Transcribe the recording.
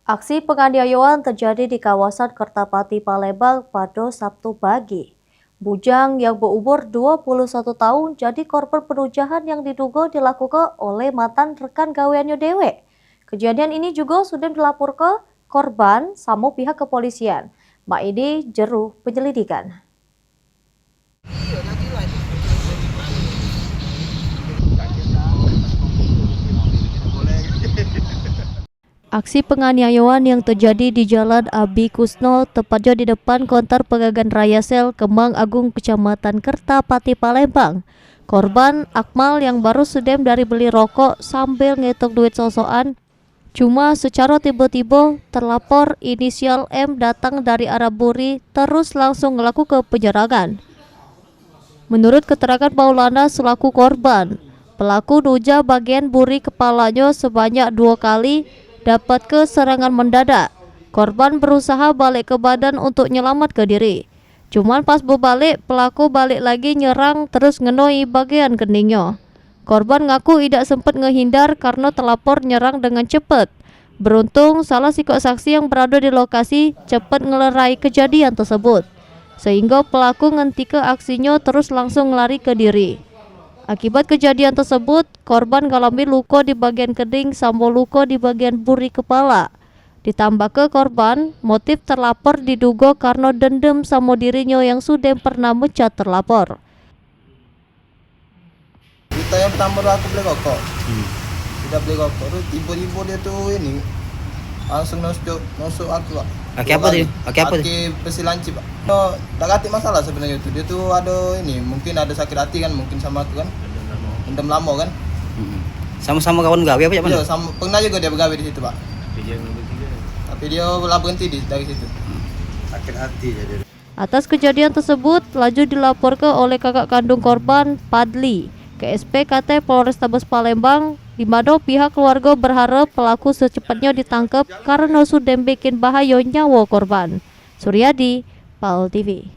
Aksi penganiayaan terjadi di kawasan Kertapati, Palembang pada Sabtu pagi. Bujang yang berumur 21 tahun jadi korban penujahan yang diduga dilakukan oleh mantan rekan gaweannya dewek. Kejadian ini juga sudah dilaporkan korban sama pihak kepolisian. Mak ini jeru penyelidikan. Aksi penganiayaan yang terjadi di Jalan Abi Kusno, tepatnya di depan konter Pegagan Raya Sel, Kemang Agung, Kecamatan Kertapati, Palembang. Korban Akmal yang baru sedem dari beli rokok sambil ngitung duit sosokan. Cuma secara tiba-tiba terlapor inisial M datang dari arah Buri terus langsung melakukan penyerangan. Menurut keterangan Maulana selaku korban, pelaku nuja bagian buri kepalanya sebanyak 2 kali, dapat ke serangan mendadak. Korban berusaha balik ke badan untuk nyelamat ke diri. Cuman pas berbalik, pelaku balik lagi nyerang terus ngenoi bagian keningnya. Korban ngaku tidak sempat ngehindar karena terlapor nyerang dengan cepat. Beruntung salah sikok saksi yang berada di lokasi cepat ngelerai kejadian tersebut, sehingga pelaku ngentike aksinya terus langsung lari ke diri. Akibat kejadian tersebut, korban galami luka di bagian kening sama luka di bagian buri kepala. Ditambah ke korban, motif terlapor diduga karena dendam sama dirinya yang sudah pernah mecat terlapor. Kita yang pertama aku beli rokok. Tidak beli rokok tuh tiba-tiba dia tuh ini langsung nusuk aku, Pak. Kaki apa tuh? Kaki besi lancip, Pak. No, tak hati masalah sebenarnya itu. Dia tuh ada ini, mungkin ada sakit hati kan, mungkin sama aku kan. Dendam lama kan. Sama-sama kawan gawe apa ya, Pak? Iya, sama pernah juga dia bergawe di situ, Pak. Tapi dia lah berhenti dari situ. Sakit hati jadi. Atas kejadian tersebut, laju dilaporkan oleh kakak kandung korban, Padli, ke SPKT Polrestabes Palembang, di mana pihak keluarga berharap pelaku secepatnya ditangkap karena sudah bikin bahaya nyawa korban. Suryadi, PAL TV.